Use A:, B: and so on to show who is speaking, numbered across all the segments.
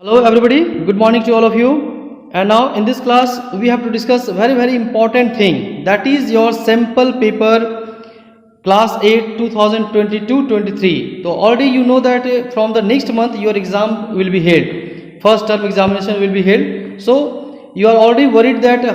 A: Hello everybody, good morning to all of you. And now in this class we have to discuss a very important thing, that is your sample paper class 8 2022-23. So already you know that from the next month your exam will be held, first term examination will be held. So you are already worried that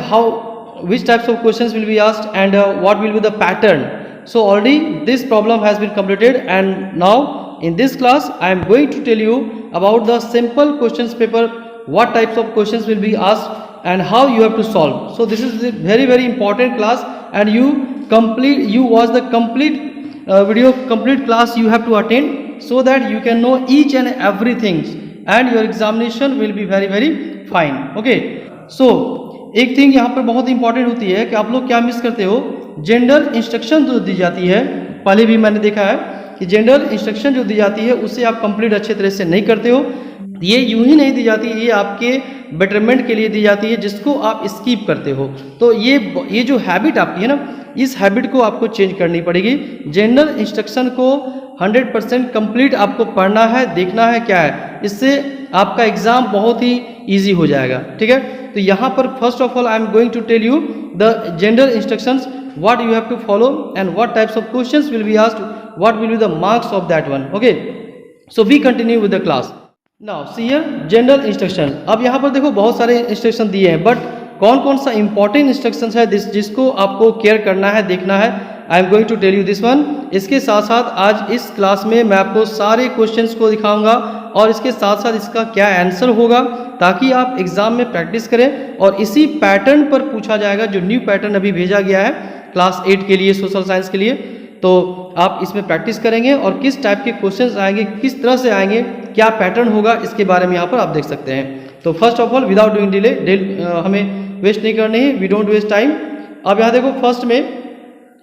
A: which types of questions will be asked and what will be the pattern. So already this problem has been completed, and now in this class I am going to tell you about the simple questions paper, what types of questions will be asked and how you have to solve. So this is a very important class, and you watch the complete video, complete class you have to attend, so that you can know each and everything and your examination will be very fine. Okay, so एक thing यहाँ पर बहुत important होती है कि आप लोग क्या मिस करते हो, जेंडर इंस्ट्रक्शन जो दी जाती है, पहले भी मैंने देखा है कि जेंडर इंस्ट्रक्शन जो दी जाती है उसे आप कंप्लीट अच्छे तरह से नहीं करते हो। ये यूं ही नहीं दी जाती, ये आपके बेटरमेंट के लिए दी जाती है, जिसको आप स्किप करते हो। तो ये जो हैबिट आपकी है ना, इस हैबिट को आपको चेंज करनी पड़ेगी। जेंडर इंस्ट्रक्शन को 100% कंप्लीट आपको पढ़ना है, देखना है क्या है, इससे आपका एग्जाम बहुत ही ईजी हो जाएगा। ठीक है, तो यहाँ पर first of all I am going to tell you the gender instructions, what you have to follow and what types of questions will be asked, what will be the marks of that one. Okay, so we continue with the class. Now see here, gender instruction. अब यहाँ पर देखो बहुत सारे instruction दिए हैं, but कौन कौन सा इंपॉर्टेंट इंस्ट्रक्शंस है जिसको आपको केयर करना है, देखना है, I am going to tell you this one. इसके साथ साथ आज इस क्लास में मैं आपको सारे क्वेश्चंस को दिखाऊंगा और इसके साथ साथ इसका क्या आंसर होगा, ताकि आप एग्जाम में प्रैक्टिस करें। और इसी पैटर्न पर पूछा जाएगा, जो न्यू पैटर्न अभी भेजा गया है क्लास 8 के लिए, सोशल साइंस के लिए, तो आप इसमें प्रैक्टिस करेंगे और किस टाइप के क्वेश्चंस आएंगे, किस तरह से आएंगे, क्या पैटर्न होगा, इसके बारे में यहाँ पर आप देख सकते हैं। तो first of all without doing delay, हमें वेस्ट नहीं करनी है, वी डोंट वेस्ट टाइम। अब यहाँ देखो फर्स्ट में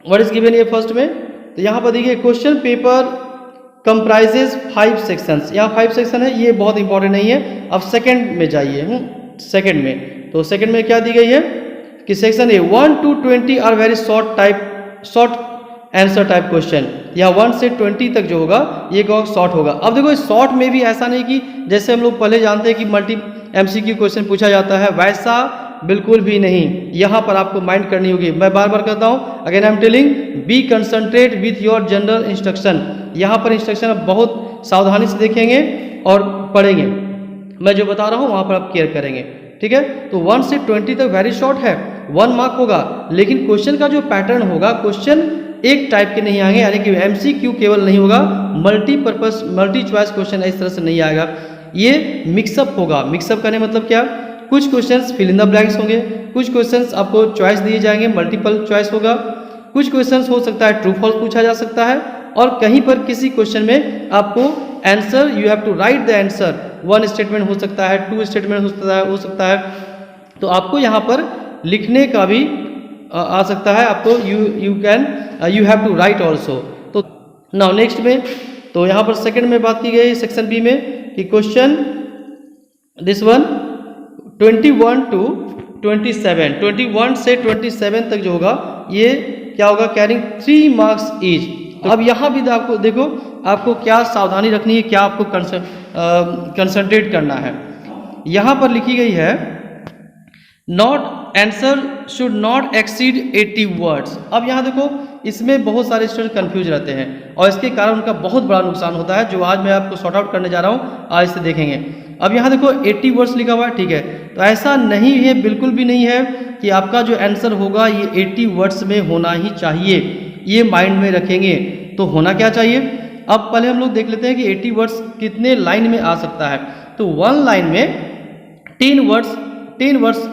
A: व्हाट इज गिवन, ये फर्स्ट में तो यहाँ पर देखिए क्वेश्चन पेपर कंप्राइजेज 5 सेक्शंस। यहाँ 5 सेक्शन है, ये बहुत इंपॉर्टेंट नहीं है। अब सेकंड में जाइए, सेकंड में, तो सेकंड में क्या दी गई है कि section A 1 to 20 are very short answer type question, या 1 से 20 तक जो होगा ये शॉर्ट होगा। अब देखो शॉर्ट में भी ऐसा नहीं कि जैसे हम लोग पहले जानते हैं कि मल्टी एमसीक्यू क्वेश्चन पूछा जाता है, वैसा बिल्कुल भी नहीं। यहाँ पर आपको माइंड करनी होगी। मैं बार बार कहता हूँ, again I am telling, be concentrate with your general instruction. यहाँ पर इंस्ट्रक्शन आप बहुत सावधानी से देखेंगे और पढ़ेंगे। मैं जो बता रहा हूँ वहाँ पर आप केयर करेंगे। ठीक है, तो 1 से 20 तक वेरी शॉर्ट है, 1 मार्क होगा, लेकिन क्वेश्चन का जो पैटर्न होगा, क्वेश्चन एक टाइप के नहीं आएंगे, यानी कि एमसीक्यू केवल नहीं होगा, मल्टीपर्पस मल्टी चॉइस क्वेश्चन इस तरह से नहीं आएगा, ये मिक्सअप होगा। मिक्सअप करने मतलब क्या, कुछ questions fill in the blanks होंगे, कुछ क्वेश्चंस आपको चॉइस दिए जाएंगे, मल्टीपल चॉइस होगा, कुछ क्वेश्चंस हो सकता है ट्रू फॉल्स पूछा जा सकता है, और कहीं पर किसी क्वेश्चन में आपको answer, you have to write the answer, 1 statement हो सकता है, 2 स्टेटमेंट हो सकता है, तो आपको यहाँ पर लिखने का भी आ सकता है, आपको you have to write also. तो नाउ नेक्स्ट में, तो यहाँ पर सेकंड में बात की गई सेक्शन बी में कि क्वेश्चन दिस वन 21 to 27, 21 से 27 तक जो होगा ये क्या होगा, कैरिंग 3 मार्क्स ईच। तो अब यहाँ भी आपको देखो, आपको क्या सावधानी रखनी है, क्या आपको कंसंट्रेट करना है। यहाँ पर लिखी गई है not answer should not exceed 80 words. अब यहाँ देखो, इसमें बहुत सारे स्टूडेंट कंफ्यूज रहते हैं और इसके कारण उनका बहुत बड़ा नुकसान होता है, जो आज मैं आपको सॉर्ट आउट करने जा रहा हूँ, आज से देखेंगे। अब यहाँ देखो 80 वर्ड्स लिखा हुआ है, ठीक है, तो ऐसा नहीं है, बिल्कुल भी नहीं है कि आपका जो आंसर होगा ये 80 वर्ड्स में होना ही चाहिए, ये माइंड में रखेंगे। तो होना क्या चाहिए, अब पहले हम लोग देख लेते हैं कि 80 वर्ड्स कितने लाइन में आ सकता है। तो 1 लाइन में 10 वर्ड्स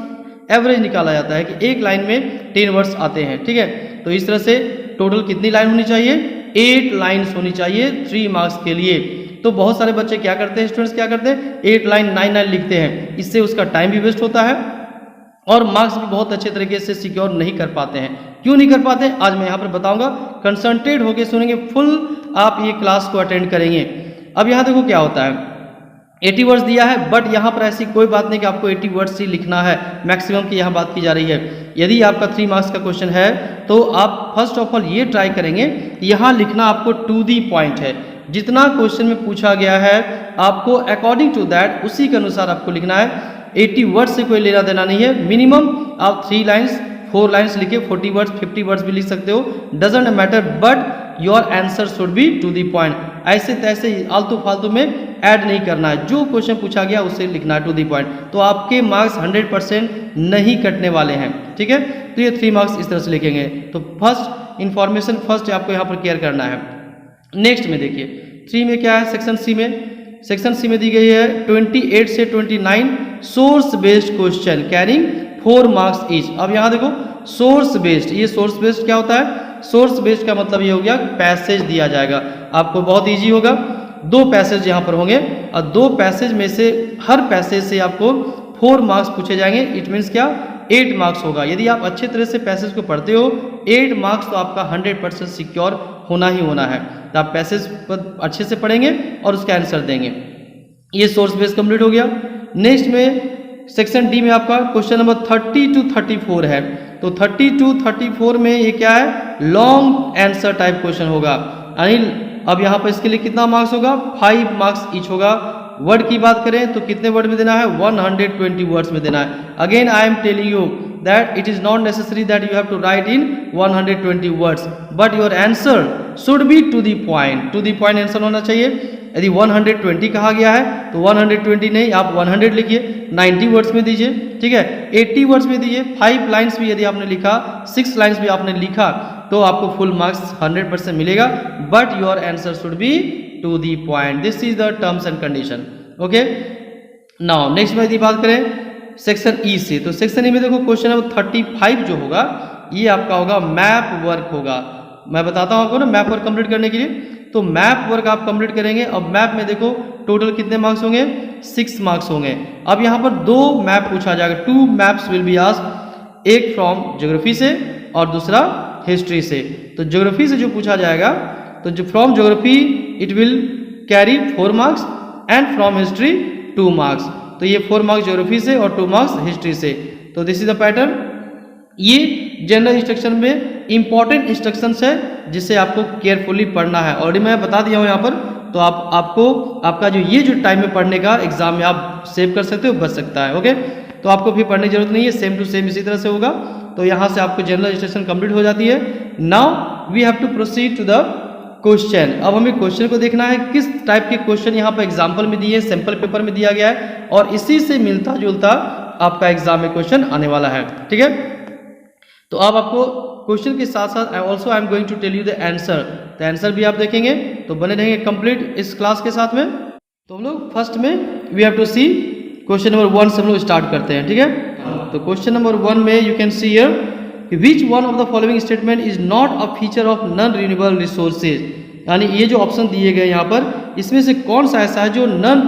A: एवरेज निकाला जाता है कि एक लाइन में 10 वर्ड्स आते हैं। ठीक है, तो इस तरह से टोटल कितनी लाइन होनी चाहिए, 8 लाइन्स होनी चाहिए 3 मार्क्स के लिए। तो बहुत सारे बच्चे क्या करते हैं, स्टूडेंट्स क्या करते हैं, 8 लाइन 9 लाइन लिखते हैं, इससे उसका टाइम भी वेस्ट होता है और मार्क्स भी बहुत अच्छे तरीके से सिक्योर नहीं कर पाते हैं। क्यों नहीं कर पाते, आज मैं यहाँ पर बताऊंगा। कंसंट्रेट होकर सुनेंगे, फुल आप ये क्लास को अटेंड करेंगे। अब यहाँ देखो क्या होता है, 80 वर्ड्स दिया है, बट यहाँ पर ऐसी कोई बात नहीं कि आपको 80 वर्ड्स ही लिखना है, मैक्सिमम की यहाँ बात की जा रही है। यदि आपका 3 मार्क्स का क्वेश्चन है तो आप फर्स्ट ऑफ ऑल ये ट्राई करेंगे, यहाँ लिखना आपको टू दी पॉइंट है, जितना क्वेश्चन में पूछा गया है आपको अकॉर्डिंग टू दैट उसी के अनुसार आपको लिखना है। 80 वर्ड्स से कोई लेना देना नहीं है। मिनिमम आप 3 लाइन्स 4 लाइन्स लिखे, 40 वर्ड्स 50 वर्ड्स भी लिख सकते हो, doesn't matter, but your answer should be to the point. ऐसे तैसे आलतू फालतू में ऐड नहीं करना है, जो क्वेश्चन पूछा गया उससे लिखना है टू द पॉइंट। तो आपके मार्क्स 100% नहीं कटने वाले हैं, ठीक है। तो ये 3 मार्क्स इस तरह से लिखेंगे। तो फर्स्ट इन्फॉर्मेशन फर्स्ट आपको यहाँ पर केयर करना है। नेक्स्ट में देखिए 3 में क्या है, सेक्शन सी में, सेक्शन सी में दी गई है 28 से 29 source based question carrying 4 marks each. अब यहाँ देखो सोर्स बेस्ड, ये सोर्स बेस्ड क्या होता है, सोर्स बेस्ड का मतलब ये हो गया पैसेज दिया जाएगा आपको, बहुत इजी होगा। 2 पैसेज यहाँ पर होंगे और 2 पैसेज में से हर पैसेज से आपको 4 मार्क्स पूछे जाएंगे। इट मीन्स क्या, 8 मार्क्स होगा। यदि आप अच्छे तरह से पैसेज को पढ़ते हो 8 मार्क्स तो आपका 100% सिक्योर होना ही होना है। तो आप पैसेज पर अच्छे से पढ़ेंगे और उसका आंसर देंगे। ये सोर्स बेस्ड कंप्लीट हो गया। नेक्स्ट में सेक्शन डी में आपका क्वेश्चन नंबर 30 to 34 है। तो 30 to 34 में ये क्या है, लॉन्ग आंसर टाइप क्वेश्चन होगा। यानी अब यहाँ पर इसके लिए कितना मार्क्स होगा, 5 मार्क्स ईच होगा। वर्ड की बात करें तो कितने वर्ड में देना है, 120 वर्ड्स में देना है। Again I am telling you that it is not necessary that you have to write in 120 words, but your answer should be to the point. To the point answer होना चाहिए। यदि 120 कहा गया है तो 120 नहीं, आप 100 लिखिए, 90 वर्ड्स में दीजिए, ठीक है, 80 वर्ड्स में दीजिए। 5 लाइन्स भी यदि आपने लिखा, 6 लाइन्स भी आपने लिखा तो आपको फुल मार्क्स 100% मिलेगा, but your answer should be to the point. This is the terms and condition, okay. Now next में यदि बात करें सेक्शन ई से, तो सेक्शन ई में देखो क्वेश्चन नंबर 35 जो होगा ये आपका होगा मैप वर्क होगा। मैं बताता हूँ आपको ना मैप वर्क कंप्लीट करने के लिए। तो मैप वर्क आप कंप्लीट करेंगे। अब मैप में देखो टोटल कितने मार्क्स होंगे, 6 मार्क्स होंगे। अब यहाँ पर 2 मैप पूछा जाएगा, 2 मैप्स विल बी आस्क्ड, एक फ्रॉम ज्योग्राफी से और दूसरा हिस्ट्री से। तो ज्योग्राफी से जो पूछा जाएगा तो जो from geography it will carry 4 marks and from history 2 marks. तो ये 4 मार्क्स ज्योग्राफी से और 2 मार्क्स हिस्ट्री से। तो दिस इज द पैटर्न। ये जनरल इंस्ट्रक्शन में इंपॉर्टेंट इंस्ट्रक्शंस है जिसे आपको केयरफुली पढ़ना है। ऑलरेडी मैं बता दिया हूँ यहाँ पर। तो आपका जो टाइम में पढ़ने का एग्जाम में आप सेव कर सकते हो, बच सकता है, ओके। तो आपको भी पढ़ने की जरूरत नहीं है, सेम टू सेम इसी तरह से होगा। तो यहाँ से आपको जनरल इंस्ट्रक्शन कंप्लीट हो जाती है। Now we have to proceed to the question. अब हमें क्वेश्चन को देखना है किस टाइप के क्वेश्चन यहाँ पर एग्जाम्पल में दिए, सैंपल पेपर में दिया गया है और इसी से मिलता जुलता आपका एग्जाम में क्वेश्चन आने वाला है, ठीक है। तो अब आपको क्वेश्चन के साथ साथ I am going to tell you the answer. तो आंसर भी आप देखेंगे तो बने रहेंगे कंप्लीट इस क्लास के साथ में। तो हम लोग फर्स्ट में we have to see question number 1 से हम लोग स्टार्ट करते हैं, ठीक है। तो क्वेश्चन नंबर 1 में you can see here which one of the following statement is not a feature of non renewable resources. यानी ये जो ऑप्शन दिए गए यहाँ पर, इसमें से कौन सा ऐसा है जो नॉन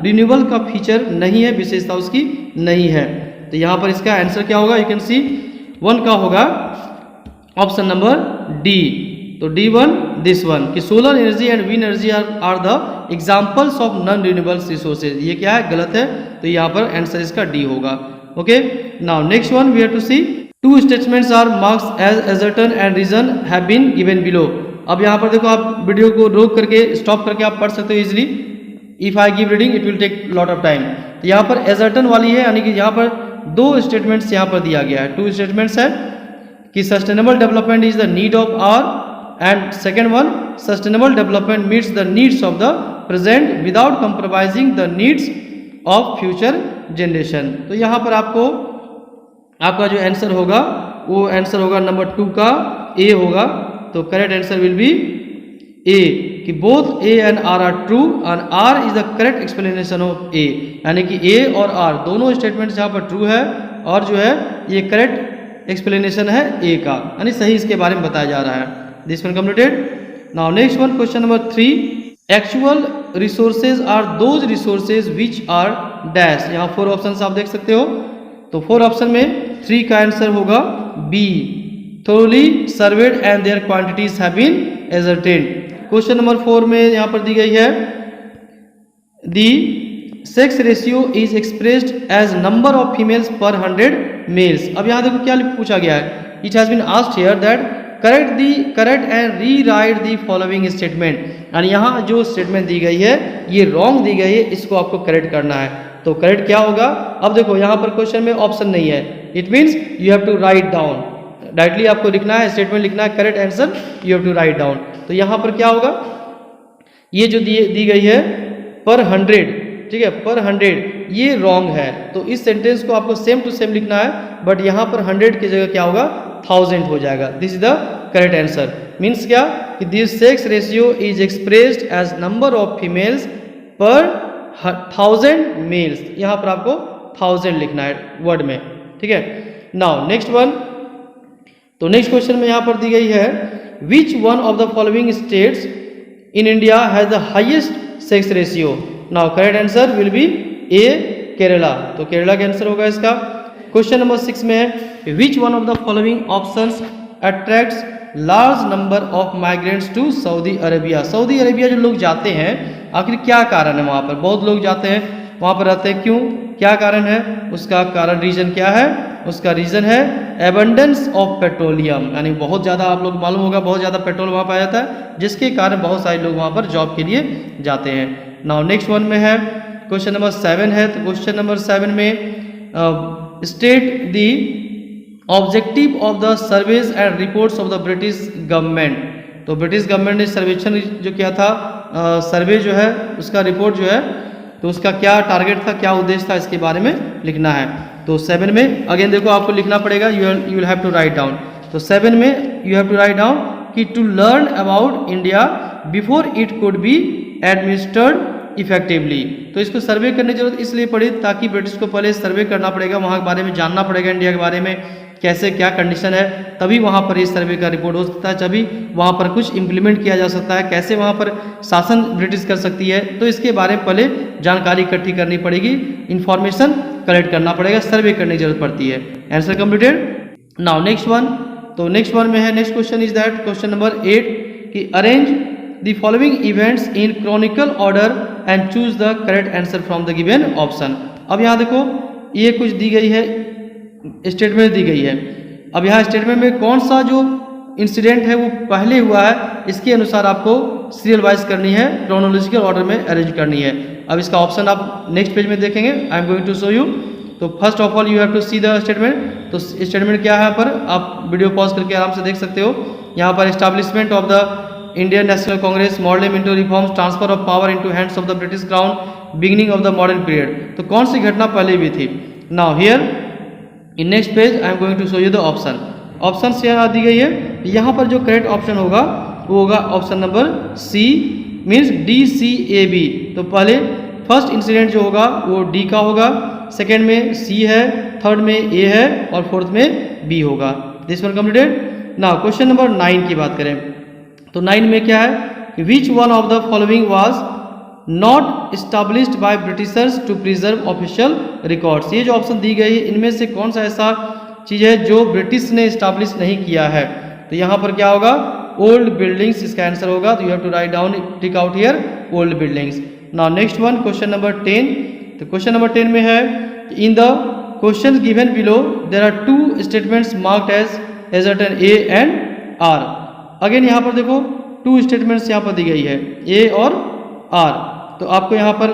A: रिन्यूएबल का फीचर नहीं है, विशेषता उसकी नहीं है। तो यहाँ पर इसका आंसर क्या होगा, यू कैन सी 1 का होगा ऑप्शन नंबर डी। तो D1 दिस वन कि solar energy and wind energy are the examples of non renewable resources. ये क्या है, गलत है। तो यहाँ पर आंसर इसका डी होगा, okay. Now next one we have to see 2 statements are marks as assertion and reason have been given below. अब यहाँ पर देखो आप वीडियो को रोक करके स्टॉप करके आप पढ़ सकते हो easily. If I give reading it will take lot of time. तो यहाँ पर असर्टेन वाली है, यानी कि यहाँ पर 2 स्टेटमेंट्स यहाँ पर दिया गया है। 2 स्टेटमेंट्स है कि sustainable development is the need of our and second one sustainable development meets the needs of the present without compromising the needs of future generation. तो यहाँ पर आपका जो आंसर होगा वो आंसर होगा नंबर 2 का ए होगा। तो correct answer will be A कि both A and R R true and R is the correct explanation of A. यानी कि ए और आर दोनों स्टेटमेंट्स यहाँ पर ट्रू है और जो है ये करेक्ट एक्सप्लेनेशन है ए का, यानी सही इसके बारे में बताया जा रहा है। This one completed. Now next one question number 3 actual resources are those resources which are dash. यहाँ 4 ऑप्शन आप देख सकते हो। तो 4 ऑप्शन में 3 का आंसर होगा B thoroughly surveyed and their quantities have been ascertained। Question number 4 में यहाँ पर दी गई है the sex ratio is expressed as number of females per 100 males। अब यहाँ देखो क्या पूछा गया है, it has been asked here that correct and rewrite the following statement. यानी यहाँ जो स्टेटमेंट दी गई है ये रॉन्ग दी गई है, इसको आपको करेक्ट करना है। तो करेक्ट क्या होगा? अब देखो यहाँ पर क्वेश्चन में ऑप्शन नहीं है, it means you have to write down, directly आपको लिखना है, स्टेटमेंट लिखना है, correct answer you have to write down. तो यहाँ पर क्या होगा, ये जो दी गई है पर 100, ठीक है, पर 100 ये रॉन्ग है। तो इस सेंटेंस को आपको सेम टू सेम लिखना है, बट यहाँ पर 100 की जगह क्या होगा, 1000 हो जाएगा। This is the correct answer. Means क्या कि this sex ratio is expressed as number of females per 1000 mails. यहाँ पर आपको 1000 लिखना है वर्ड में, ठीक है। नाउ नेक्स्ट वन, तो नेक्स्ट क्वेश्चन में यहाँ पर दी गई है which one of the following states in India has the highest sex ratio. Now correct answer will be A, Kerala. तो केरला का आंसर होगा इसका। क्वेश्चन नंबर 6 में है which one of the following options attracts large number of migrants to Saudi Arabia. Saudi Arabia जो लोग जाते हैं, आखिर क्या कारण है? वहाँ पर बहुत लोग जाते हैं, वहाँ पर रहते हैं, क्यों, क्या कारण है? उसका कारण, रीजन क्या है? उसका रीजन है एबंडेंस ऑफ पेट्रोलियम, यानी बहुत ज़्यादा, आप लोग मालूम होगा, बहुत ज़्यादा पेट्रोल वहाँ पाया जाता है, जिसके कारण बहुत सारे लोग वहाँ पर जॉब के लिए जाते हैं। नाउ नेक्स्ट वन में है क्वेश्चन नंबर 7 है। तो क्वेश्चन नंबर 7 में state the objective of the surveys and reports of the British government. तो ब्रिटिश गवर्नमेंट ने सर्वेक्षण जो किया था, सर्वे जो है उसका रिपोर्ट जो है, तो उसका क्या टारगेट था, क्या उद्देश्य था, इसके बारे में लिखना है। तो 7 में अगेन देखो आपको लिखना पड़ेगा, you will have to write down. तो 7 में you have to write down कि to learn about India before it could be administered effectively. तो इसको सर्वे करने की जरूरत इसलिए पड़ी ताकि ब्रिटिश को पहले सर्वे करना पड़ेगा, वहाँ के बारे में जानना पड़ेगा, इंडिया के बारे में कैसे क्या कंडीशन है, तभी वहाँ पर इस सर्वे का रिपोर्ट हो सकता है, तभी वहाँ पर कुछ इम्प्लीमेंट किया जा सकता है, कैसे वहाँ पर शासन ब्रिटिश कर सकती है। तो इसके बारे में पहले जानकारी इकट्ठी करनी पड़ेगी, इंफॉर्मेशन कलेक्ट करना पड़ेगा, सर्वे करने की जरूरत पड़ती है। Answer completed. Now next one, तो नेक्स्ट वन में है, next question is that question number 8 कि arrange the following events in Chronicle order and choose the correct answer from the given option. अब यहाँ देखो ये कुछ दी गई है, स्टेटमेंट दी गई है। अब यहाँ स्टेटमेंट में कौन सा जो इंसिडेंट है वो पहले हुआ है, इसके अनुसार आपको सीरियल वाइज करनी है, क्रोनोलॉजिकल ऑर्डर में अरेंज करनी है। अब इसका ऑप्शन आप नेक्स्ट पेज में देखेंगे, I am going to show you. तो first of all you have to see the statement. तो स्टेटमेंट क्या है, यहाँ पर आप वीडियो पॉज करके आराम से देख सकते हो। यहाँ पर establishment of the Indian National Congress, modelling into reforms, transfer of power into hands of the British crown, beginning of the modern period. तो कौन सी घटना पहले भी थी? Now here in next page I am going to show you the option. Option यहाँ दी गई है, यहाँ पर जो करेक्ट ऑप्शन होगा वो होगा option number C, means DCAB। तो पहले फर्स्ट इंसिडेंट जो होगा वो डी का होगा, सेकेंड में सी है, थर्ड में ए है और फोर्थ में बी होगा। This one completed. Now question number 9 की बात करें तो 9 में क्या है कि which one of the following was not established by Britishers to preserve official records. ये जो ऑप्शन दी गई है इनमें से कौन सा ऐसा चीज़ है जो ब्रिटिश ने इस्टेब्लिश नहीं किया है? तो यहाँ पर क्या होगा, ओल्ड बिल्डिंग्स इसका आंसर होगा। तो you have to write down, tick out here old buildings. Now next one question number 10। तो क्वेश्चन नंबर 10 में है in the question given below there are 2 statements marked as assertion A and R. Again यहाँ पर देखो 2 statements यहाँ पर दी गई है, ए और आर। तो आपको यहाँ पर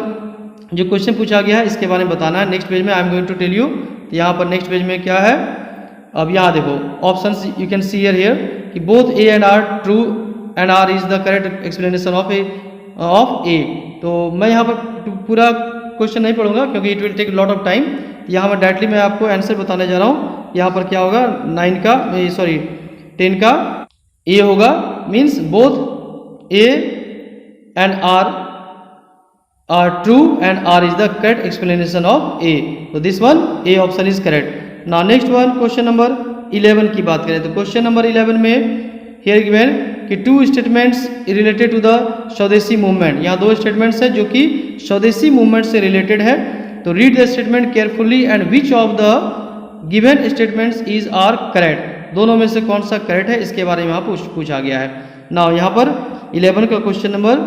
A: जो क्वेश्चन पूछा गया है इसके बारे में बताना है। नेक्स्ट पेज में I am going to tell you. तो यहाँ पर नेक्स्ट पेज में क्या है, अब यहाँ देखो options you can see here कि both A and R true and R is the correct explanation of A. तो मैं यहाँ पर पूरा क्वेश्चन नहीं पढ़ूंगा क्योंकि it will take lot of time. यहाँ पर डायरेक्टली मैं आपको आंसर बताने जा रहा हूँ। यहाँ पर क्या होगा, 10 का ए होगा, means both A and R true and R is the correct explanation of A. तो this one A option is correct. Now next one question number 11 की बात करें तो क्वेश्चन नंबर 11 में हियर गिवन कि 2 स्टेटमेंट्स रिलेटेड टू द स्वदेशी movement. यहाँ 2 statements है जो कि स्वदेशी मूवमेंट से रिलेटेड है। तो read the statement carefully and which of the given statements is are correct. दोनों में से कौन सा करेक्ट है इसके बारे में यहाँ पूछा गया है। नाउ यहाँ पर 11 का question number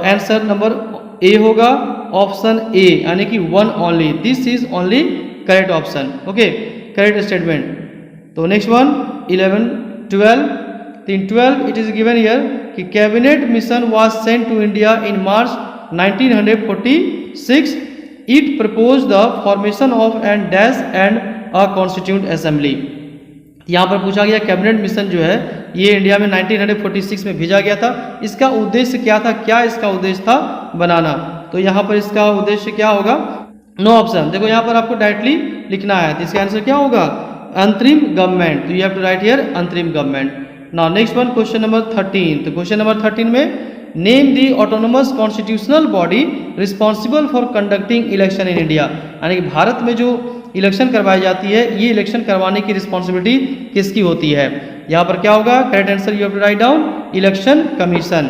A: answer number A होगा, ऑप्शन ए यानी कि 1 only, this is only correct option, okay, correct statement. तो नेक्स्ट वन 11, 12 तो in 12 it is given here कि cabinet mission was sent to India in March 1946. It propose the formation of and dash and a constituent assembly. यहाँ पर पूछा गया cabinet mission जो है ये इंडिया में 1946 में भेजा गया था. इसका उद्देश्य क्या था, क्या इसका उद्देश्य था बनाना. तो यहाँ पर इसका उद्देश्य क्या होगा, नो ऑप्शन. देखो यहाँ पर आपको डायरेक्टली लिखना है, तो इसका आंसर क्या होगा, अंतरिम गवर्नमेंट. तो you have to write here अंतरिम government. Now next one, question number 13. तो क्वेश्चन नंबर 13 में name the autonomous constitutional body responsible for conducting election in India. यानी कि भारत में जो इलेक्शन करवाई जाती है, ये इलेक्शन करवाने की रिस्पॉन्सिबिलिटी किसकी होती है. यहाँ पर क्या होगा, correct answer you have to write down election commission.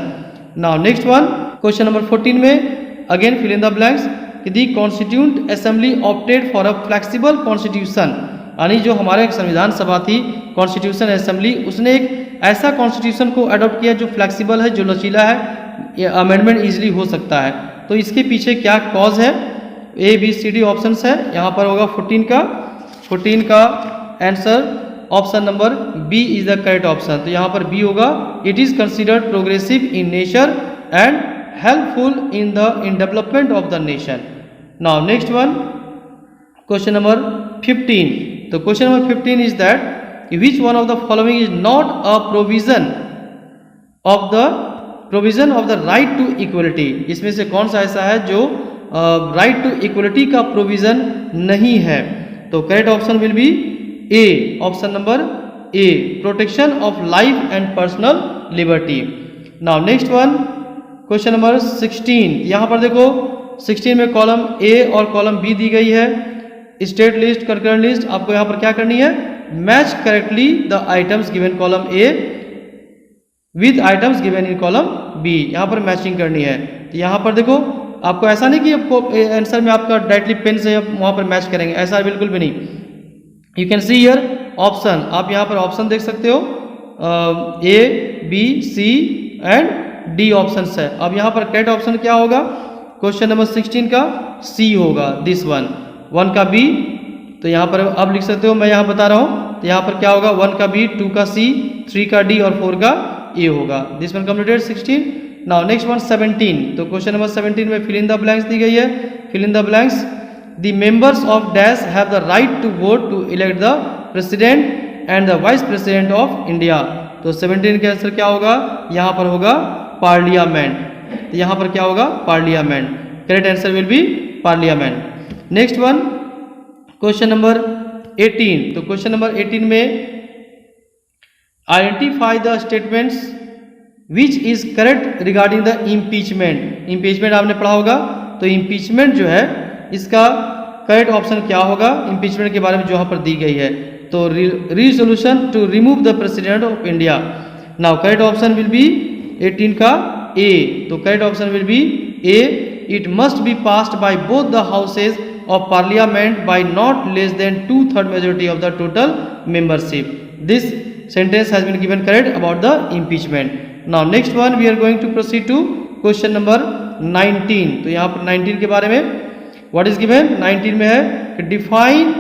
A: Now next one, question number 14 में again fill in the blanks. The constituent assembly opted for a flexible constitution. यानी जो हमारे संविधान सभा थी, कॉन्स्टिट्यूशन असेंबली, उसने एक ऐसा कॉन्स्टिट्यूशन को अडॉप्ट किया जो फ्लेक्सिबल है, जो लचीला है, अमेंडमेंट इजीली हो सकता है. तो इसके पीछे क्या कॉज है, A B C D options है. यहाँ पर होगा 14 का answer option number B is the correct option. तो यहाँ पर बी होगा. It is considered progressive in nature and helpful in development of the nation. Now next one, question number 15. तो question number 15 is that which one of the following is not a provision of the right to equality. इसमें से कौन सा ऐसा है जो right to equality का provision नहीं है. तो correct option will be A, option number A, protection of life and personal liberty. Now next one, question number 16. यहाँ पर देखो 16 में कॉलम ए और कॉलम बी दी गई है. State list, concurrent list. आपको यहाँ पर क्या करनी है, match correctly the items given column A with items given in column B. यहाँ पर मैचिंग करनी है. तो यहाँ पर देखो आपको ऐसा नहीं कि आपको आंसर में आपका डायरेक्टली पेन से वहाँ पर मैच करेंगे, ऐसा बिल्कुल भी नहीं. You can see here option. आप यहाँ पर ऑप्शन देख सकते हो, A B C and D option है. अब यहाँ पर करेक्ट ऑप्शन क्या होगा, क्वेश्चन नंबर 16 का सी होगा, दिस वन. 1 का बी. तो यहाँ पर अब लिख सकते हो, मैं यहाँ बता रहा हूँ. तो यहाँ पर क्या होगा, 1 का बी, 2 का सी, 3 का डी और 4 का ए होगा. This one completed 16. Now next one 17. तो क्वेश्चन नंबर 17 में फिल इन द ब्लैंक्स दी गई है. Fill in the blanks. The members of dash have the right to vote to elect the president and the vice president of India. तो 17 का answer क्या होगा, यहाँ पर होगा पार्लियामेंट. तो यहाँ पर क्या होगा, parliament. Correct answer will B parliament. Next one, question number 18. तो क्वेश्चन नंबर 18 में identify the statements which is correct regarding the impeachment. Impeachment आपने पढ़ा होगा. तो इम्पीचमेंट जो है इसका करेक्ट ऑप्शन क्या होगा, इम्पीचमेंट के बारे में जो यहाँ पर दी गई है. तो resolution to remove the president of India. Now correct option will be 18 का ए. तो correct option will be A. It must be passed by both the houses of parliament by not less than 2/3 majority of the total membership. This sentence has been given correct about the impeachment. Now next one we are going to proceed to question number 19. तो यहाँ पर 19 के बारे में what is given, 19 में है कि define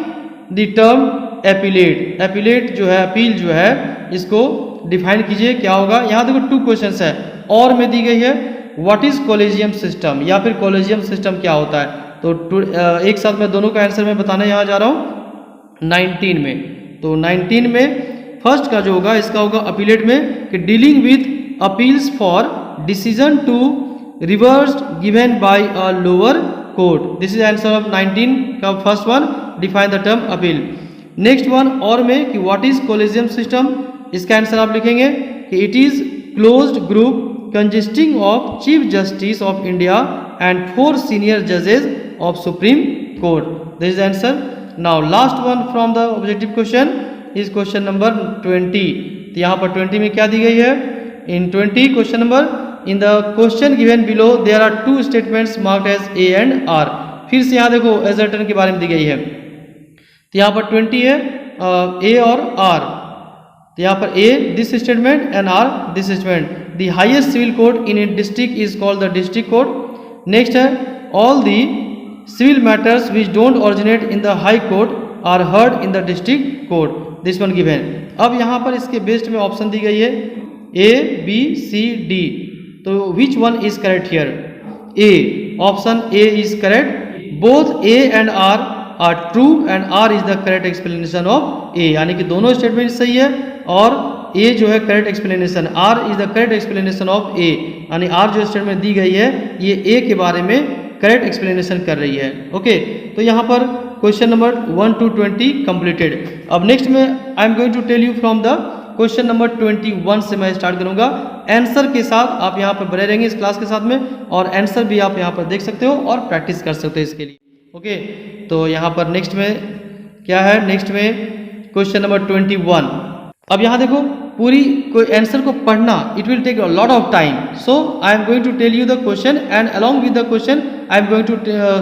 A: the term appellate. appellate जो है, अपील जो है, इसको डिफाइन कीजिए. क्या होगा, यहाँ देखो 2 क्वेश्चन है और में दी गई है what is collegium system या फिर collegium system क्या होता है. तो एक साथ मैं दोनों का आंसर मैं बताने यहाँ जा रहा हूँ 19 में. तो 19 में फर्स्ट का जो होगा इसका होगा अपीलेट में कि dealing with appeals for decision to reverse given by a lower court. This is answer of 19 का first one. Define the term appeal. Next one और में कि व्हाट इज कॉलेजियम सिस्टम. इसका आंसर आप लिखेंगे कि it is closed group consisting of Chief Justice of India and 4 senior judges of Supreme Court. This is the answer. Now last one from the objective question is question number 20. तो यहाँ पर 20 में क्या दी गई है, in 20 question number in the question given below there are 2 statements marked as A and R. फिर से यहाँ देखो assertion के बारे में दी गई है. तो यहाँ पर 20 है A और R. तो यहाँ पर A this statement and R this statement. The highest civil court in a district is called the district court. Next है all the civil matters which don't originate in the high court are heard in the district court. This one given. अब यहाँ पर इसके based में option दी गई है A, B, C, D। तो which one is correct here? A, option A is correct. Both A and R are true and R is the correct explanation of A, यानी कि दोनों स्टेटमेंट सही है और A जो है correct explanation, R is the correct explanation of A, यानी R जो स्टेटमेंट दी गई है ये A के बारे में करेक्ट एक्सप्लेनेशन कर रही है। ओके, तो यहाँ पर क्वेश्चन नंबर 1 to 20 कंप्लीटेड। अब नेक्स्ट में I am going to tell you from the question number 21 से मैं स्टार्ट करूंगा। आंसर के साथ आप यहाँ पर बने रहेंगे इस क्लास के साथ में, और आंसर भी आप यहाँ पर देख सकते हो और प्रैक्टिस कर सकते हो इसके लिए। ओके, तो यहाँ पर नेक्स्ट में क्या है, नेक्स्ट में क्वेश्चन नंबर 21। अब यहाँ देखो, पूरी कोई आंसर को पढ़ना it will take a lot of time, so I am going to tell you the question and along with the question I am going to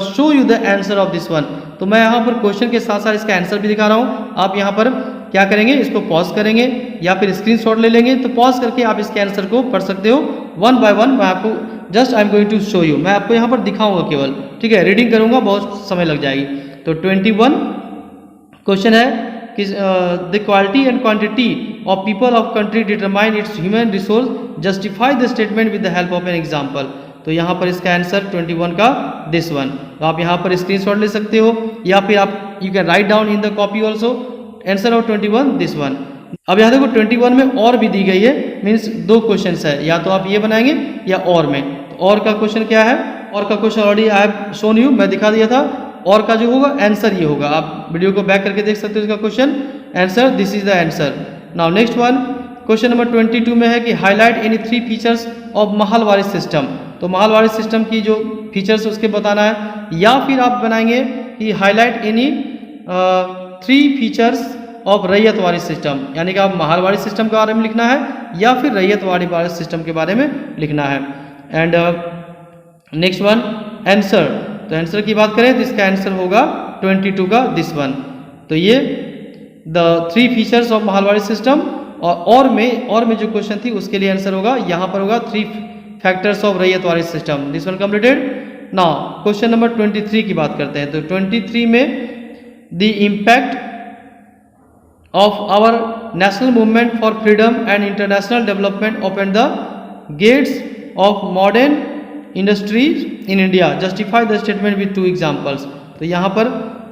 A: show you the answer of this one. तो मैं यहाँ पर question के साथ साथ इसका answer भी दिखा रहा हूँ। आप यहाँ पर क्या करेंगे, इसको पॉज करेंगे या फिर स्क्रीनशॉट ले लेंगे। तो पॉज करके आप इसके आंसर को पढ़ सकते हो वन बाय वन। मैं आपको just I am going to show you, मैं आपको यहाँ पर दिखाऊंगा केवल, ठीक है, रीडिंग करूंगा, बहुत समय लग जाएगी। तो 21 क्वेश्चन है कि the quality and quantity of people of country determine its human resource, justify the statement with the help of an example. तो यहाँ पर इसका आंसर 21 का दिस वन। तो आप यहाँ पर स्क्रीनशॉट ले सकते हो या फिर आप you can write down in the copy also answer of 21 this one. अब यहाँ देखो 21 में और भी दी गई है, मीन्स दो क्वेश्चन है, या तो आप ये बनाएंगे या और में। तो और का क्वेश्चन क्या है, और का question already I have shown you, मैं दिखा दिया था। और का जो होगा आंसर ये होगा, आप वीडियो को बैक करके देख सकते हो इसका question answer, this is the answer. Now next one question number 22 में है कि highlight any 3 features of mahalwari system. तो महालवारी सिस्टम की जो फीचर्स उसके बताना है, या फिर आप बनाएंगे कि highlight any 3 features of ryotwari system, यानी कि आप महालवाड़ी सिस्टम के बारे में लिखना है या फिर रैयतवाड़ी सिस्टम के बारे में लिखना है। एंड नेक्स्ट वन आंसर, तो आंसर की बात करें तो इसका आंसर होगा 22 का दिस वन। तो ये the 3 features of Mahalwari system, और में जो क्वेश्चन थी उसके लिए आंसर होगा यहाँ पर होगा 3 factors of ryotwari system, this one completed. Now question number 23 की बात करते हैं। तो 23 में the impact of our national movement for freedom and international development opened the gates of modern industries in India, justify the statement with 2 examples। तो यहाँ पर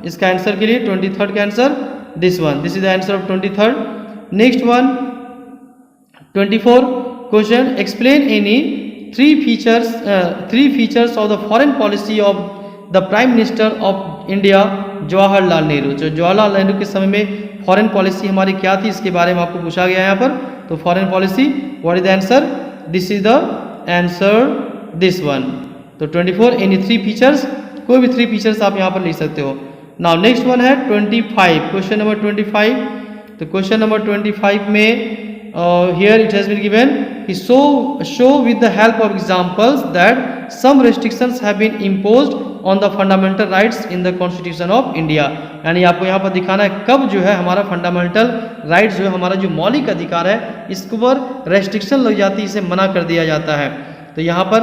A: इसका आंसर के लिए 23rd का answer this one, this is the answer of 23rd। Next one 24 question, explain any 3 features of the foreign policy of the prime minister of India Jawaharlal Nehru. जो जवाहरलाल नेहरू के समय में फॉरेन पॉलिसी हमारी क्या थी इसके बारे में आपको पूछा गया है यहाँ पर। तो foreign policy what is the answer, this is the answer this one. तो 24 एनी 3 फीचर्स, कोई भी 3 फीचर्स आप यहाँ पर लिख सकते हो। नाउ नेक्स्ट वन है 25 क्वेश्चन नंबर 25। तो क्वेश्चन नंबर 25 में here it has been given कि show with the help of examples that some restrictions have been imposed on the fundamental rights in the constitution of India. यानी आपको यहाँ पर दिखाना है कब जो है हमारा फंडामेंटल राइट्स जो है, हमारा जो मौलिक अधिकार है, इसके ऊपर रेस्ट्रिक्शन लग जाती है, इसे मना कर दिया जाता है। तो यहाँ पर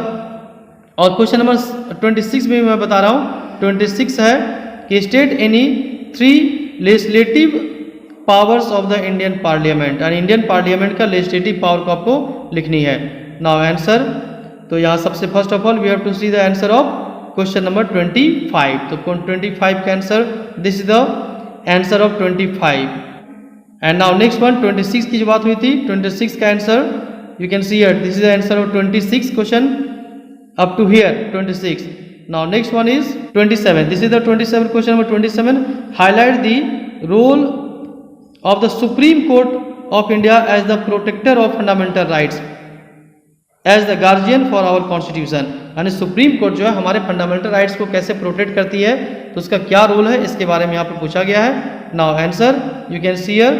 A: और क्वेश्चन नंबर 26 में मैं बता रहा हूँ, 26 है कि state any 3 legislative powers of the Indian parliament, यानी इंडियन पार्लियामेंट का लेजिस्लेटिव पावर को आपको लिखनी है। नाउ आंसर, तो यहाँ सबसे first of all we have to see the answer of question number 25। तो 25 का answer, this is the answer of 25। And now next one 26 की जो बात हुई थी, 26 का answer you can see here, this is the answer of 26 question up to here 26। Now next one is 27, this is the 27 question number 27। Highlight the role of the Supreme Court of India as the protector of fundamental rights, as the guardian for our constitution। यानी supreme court जो है हमारे fundamental rights को कैसे protect करती है, तो उसका क्या रोल है, इसके बारे में यहाँ पर पूछा गया है। Now answer you can see here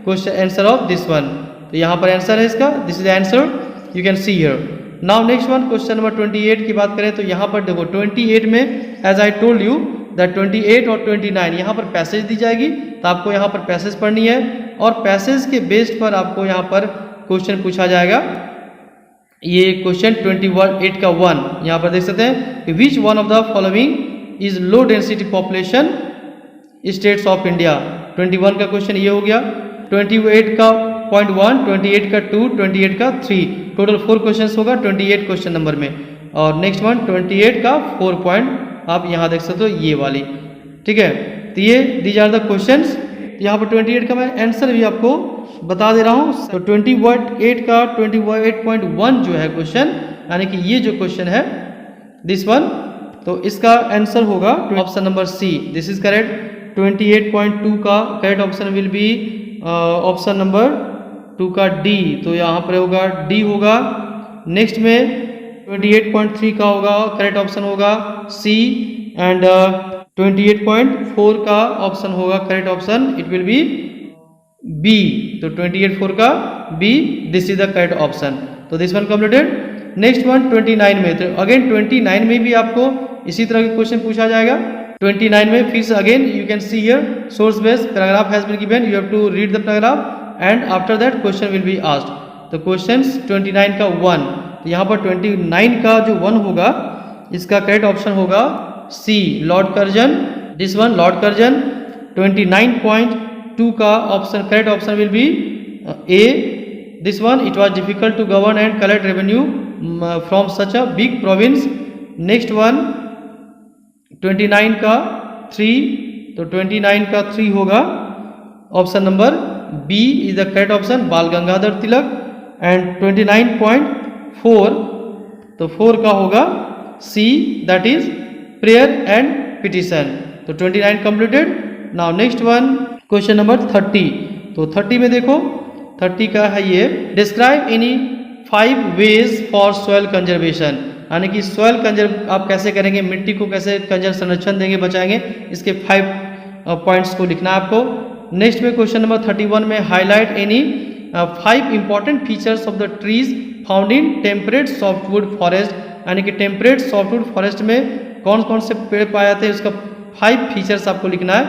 A: question answer of this one. तो यहाँ पर आंसर है इसका, this is the answer you can see here. Now next one question number 28 की बात करें तो यहाँ पर देखो 28 में as I told you that 28 और 29 यहाँ पर पैसेज दी जाएगी, तो आपको यहाँ पर पैसेज पढ़नी है और पैसेज के बेस्ड पर आपको यहाँ पर क्वेश्चन पूछा जाएगा। ये क्वेश्चन 28 का 1 यहाँ पर देख सकते हैं कि which one of the following is low density population states of India. 21 का क्वेश्चन ये हो गया। 28 का पॉइंट 1, 28 का 2, 28 का 3, टोटल 4 क्वेश्चन होगा 28 क्वेश्चन नंबर में। और नेक्स्ट वन 28 का 4 पॉइंट आप यहाँ देख सकते हो ये वाली, ठीक है। तो ये दीज आर द क्वेश्चंस। यहाँ पर 28 का मैं आंसर भी आपको बता दे रहा हूँ। तो 28 का 28.1 जो है क्वेश्चन, यानी कि ये जो क्वेश्चन है दिस वन, तो इसका आंसर होगा option number C, this is correct. 28.2 का correct option will be option number 2 का डी, तो यहाँ पर होगा डी होगा। नेक्स्ट में 28.3 का होगा करेक्ट ऑप्शन होगा सी, एंड 28.4 का ऑप्शन होगा correct option it will be B, तो 28.4 का B, this is the correct option. तो this one completed. Next one 29 में, तो अगेन 29 में भी आपको इसी तरह के क्वेश्चन पूछा जाएगा। 29 में फिर again you can see here source base paragraph has been given, you have to read the paragraph and after that question will be asked. तो क्वेश्चंस 29 का 1, तो यहाँ पर 29 का जो 1 होगा इसका करेक्ट ऑप्शन होगा C, lord Curzon, this one lord Curzon. 29.2 का option correct option will be A, this one it was difficult to govern and collect revenue from such a big province. Next one 29 का 3, तो 29 का 3 होगा option number B is the correct option, Bal Gangadhar Tilak. And 29.4, तो 4 का होगा C, that is prayer and petition. तो 29 completed. Now next one question number 30, तो 30 में देखो 30 का है ये, describe any 5 ways for soil conservation, यानी कि सॉइल कंजर्व आप कैसे करेंगे, मिट्टी को कैसे कंजर संरक्षण देंगे, बचाएंगे, इसके 5 पॉइंट्स को लिखना है आपको। नेक्स्ट में क्वेश्चन नंबर 31 में highlight any 5 important features of the trees found in temperate softwood forest, यानी कि टेम्परेट सॉफ्टवुड फॉरेस्ट में कौन कौन से पेड़ पाए जाते हैं, उसका 5 फीचर्स आपको लिखना है,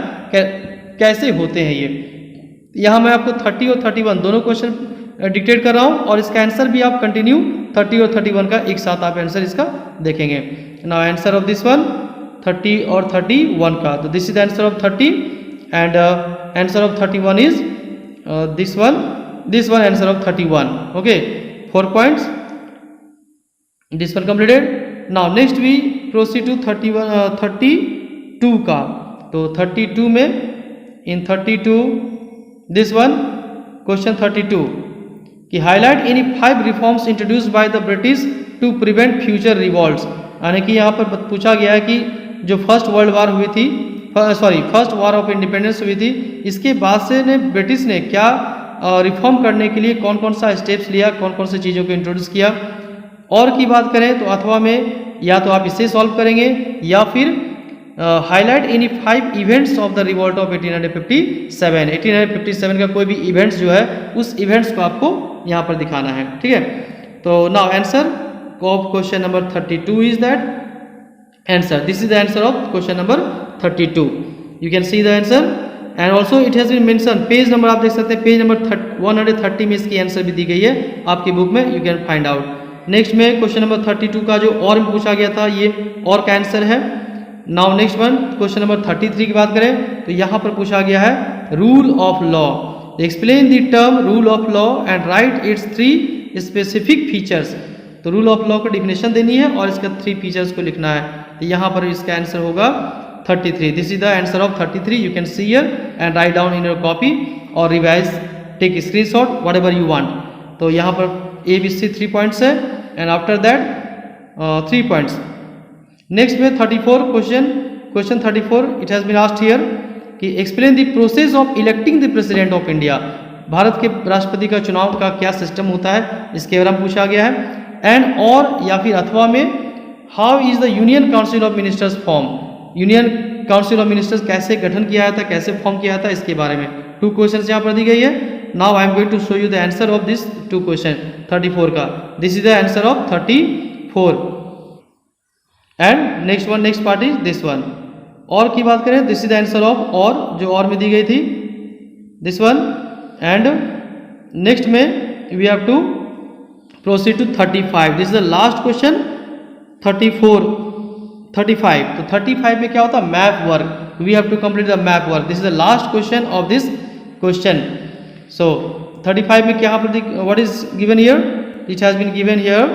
A: कैसे होते हैं ये। यहाँ मैं आपको 30 और 31 दोनों क्वेश्चन डिक्टेट कर रहा हूँ, और इसका आंसर भी आप कंटिन्यू 30 और 31 का एक साथ आप आंसर इसका देखेंगे। Now answer of this one 30 और 31 का, तो this is the answer of 30 and answer of 31 is this one answer of 31, okay 4 points, this one completed. Now next we proceed to 32 का, तो 32 में इन 32 दिस वन क्वेश्चन 32 कि highlight any 5 reforms introduced by the British to prevent future revolts, यानी कि यहाँ पर पूछा गया है कि जो फर्स्ट वर्ल्ड वार हुई थी, फर्स्ट वार ऑफ इंडिपेंडेंस हुई थी, इसके बाद से ने ब्रिटिश ने क्या रिफॉर्म करने के लिए कौन कौन सा स्टेप्स लिया, कौन कौन सी चीज़ों को इंट्रोड्यूस किया। और की बात करें तो अथवा में या तो आप इसे सॉल्व करेंगे या फिर highlight any 5 events of the revolt of 1857 का कोई भी इवेंट्स जो है उस इवेंट्स को आपको यहाँ पर दिखाना है, ठीक है। तो now answer of question number 32 is that answer, this is the answer of question number 32, you can see the answer and also it has been mention, page number आप देख सकते हैं, पेज नंबर 130 में इसकी आंसर भी दी गई है आपकी बुक में, you can find out. Next में क्वेश्चन नंबर 32 का जो और में पूछा गया था ये और का आंसर है। Now next one question number 33 की बात करें तो यहाँ पर पूछा गया है rule of law, explain the term rule of law and right it's 3 specific features. तो रूल ऑफ लॉ को डिफिनेशन देनी है और इसका 3 फीचर्स को लिखना है, तो यहाँ पर इसका आंसर होगा 33, this is the answer of 33, you can see here and write down in your copy और revise, take screenshot whatever you want. तो यहाँ पर ABC 3 पॉइंट्स है and after that 3 points. Next में 34 क्वेश्चन 34 it has been asked here कि explain the process of electing the president of India, भारत के राष्ट्रपति का चुनाव का क्या सिस्टम होता है इसके बारे में पूछा गया है। एंड और या फिर अथवा में how is the union council of ministers form, union council of ministers कैसे गठन किया था, कैसे फॉर्म किया था, इसके बारे में 2 क्वेश्चंस यहाँ पर दी गई है। Now I am going to show you the answer of this 2 question 34 का, this is the answer of 34 and next one next part is this one. और की बात करें this is the answer of और जो और में दी गई थी दिस वन एंड नेक्स्ट में we have to proceed to 35, this is the last question 34 35। तो 35 में क्या होता है map work, we have to complete the map work, this is the last question of this question. So 35 में क्या what is given here? It has been given here.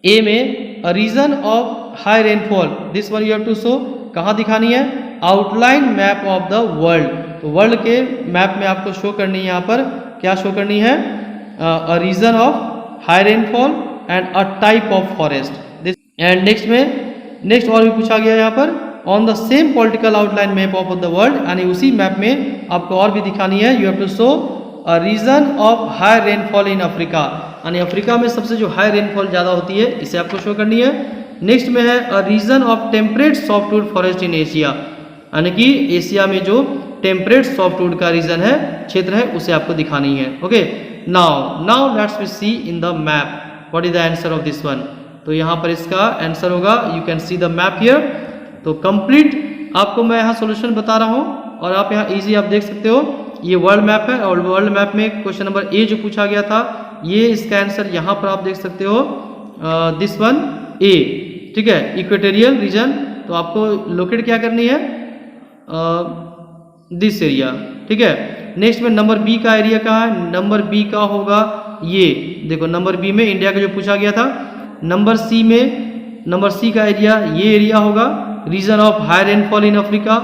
A: A में a region of high rainfall. This one you have to show. कहाँ दिखानी है? Outline map of the world. तो world के map में आपको शो करनी है, यहाँ पर क्या शो करनी है? A region of high rainfall and a type of forest. This and next में नेक्स्ट और भी पूछा गया यहाँ पर on the same political outline map of the world, यानी उसी मैप में आपको और भी दिखानी है. You have to show a region of high rainfall in Africa, यानी अफ्रीका में सबसे जो हाई रेनफॉल ज़्यादा होती है इसे आपको शो करनी है. नेक्स्ट में है a region of temperate softwood forest in Asia, यानी कि एशिया में जो टेम्परेट सॉफ्टवुड का रीजन है, क्षेत्र है, उसे आपको दिखानी है. Okay, now let's we see in the map what is the answer of this one. तो यहाँ पर इसका आंसर होगा, you can see the map here. तो कंप्लीट आपको मैं यहाँ सॉल्यूशन बता रहा हूँ और आप यहाँ इजी आप देख सकते हो. ये वर्ल्ड मैप है और वर्ल्ड मैप में क्वेश्चन नंबर ए जो पूछा गया था, ये इसका आंसर यहाँ पर आप देख सकते हो, दिस वन ए. ठीक है, इक्वेटोरियल रीजन. तो आपको लोकेट क्या करनी है? This area. ठीक है, नेक्स्ट में नंबर बी का एरिया कहाँ है? नंबर बी का होगा ये, देखो नंबर बी में इंडिया का जो पूछा गया था. नंबर सी में, नंबर सी का एरिया ये एरिया होगा, region of high rainfall in Africa.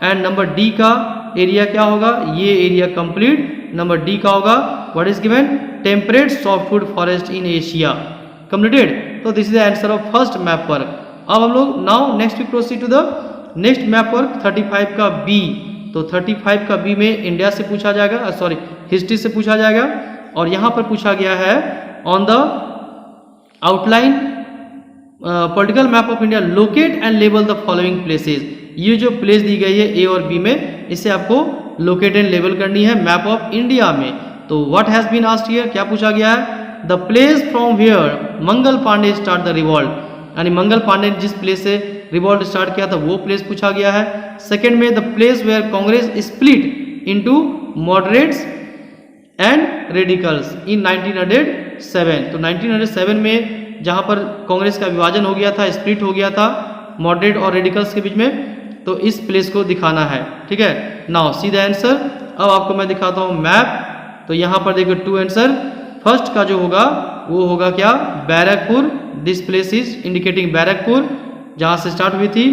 A: And number D का एरिया क्या होगा? ये एरिया कंप्लीट. नंबर डी का होगा what is given? Temperate softwood forest in Asia. Completed. तो this is the answer of first map work. अब हम लोग now next we proceed to the next map work 35 का बी. तो 35 का B में इंडिया से पूछा जाएगा, सॉरी हिस्ट्री से पूछा जाएगा. और यहाँ पर पूछा गया है on the outline political map of India locate and label the following places. ये जो प्लेस दी गई है ए और बी में, इसे आपको लोकेट एंड लेबल करनी है मैप ऑफ इंडिया में. तो what has been asked here, क्या पूछा गया है? The place from here Mangal Pandey start the revolt, यानी मंगल पांडे जिस प्लेस से रिवॉल्ट स्टार्ट किया था वो प्लेस पूछा गया है. सेकेंड में the place where Congress split into moderates and radicals in 1907. तो 1907 में जहां पर कांग्रेस का विभाजन हो गया था, स्प्लिट हो गया था मॉडरेट और रेडिकल्स के बीच में, तो इस प्लेस को दिखाना है. ठीक है, नाउ सी द आंसर. अब आपको मैं दिखाता हूं मैप. तो यहां पर देखो टू आंसर. फर्स्ट का जो होगा वो होगा क्या? Barrackpore. This place is indicating Barrackpore, जहां से स्टार्ट हुई थी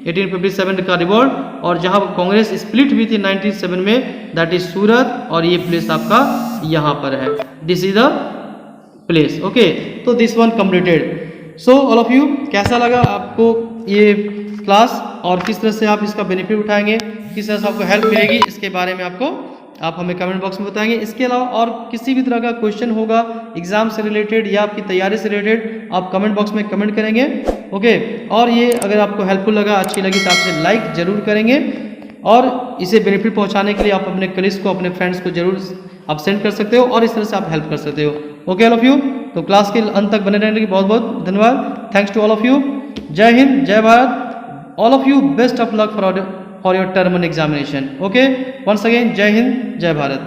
A: 1857 का रिवॉल्ट, और जहां कांग्रेस स्प्लिट हुई थी 1907 में, दैट इज सूरत. और ये प्लेस आपका यहां पर है. This is the place. Okay, तो this one completed. So all of you, कैसा लगा आपको ये क्लास और किस तरह से आप इसका बेनिफिट उठाएंगे, किस तरह से आपको हेल्प मिलेगी, इसके बारे में आप हमें कमेंट बॉक्स में बताएंगे. इसके अलावा और किसी भी तरह का क्वेश्चन होगा एग्जाम से रिलेटेड या आपकी तैयारी से रिलेटेड, आप कमेंट बॉक्स में कमेंट करेंगे. ओके, और ये अगर आपको हेल्पफुल लगा, अच्छी लगी, तो आपसे लाइक जरूर करेंगे. और इसे बेनिफिट पहुंचाने के लिए आप अपने कलीग्स को, अपने फ्रेंड्स को जरूर आप सेंड कर सकते हो और इस तरह से आप हेल्प कर सकते हो. ओके ऑल ऑफ यू, तो क्लास के अंत तक बने रहने के बहुत बहुत धन्यवाद. Thanks to all of you. जय हिंद, जय Bharat. All of you best of luck for your term and examination. Okay, once again जय हिंद, जय भारत.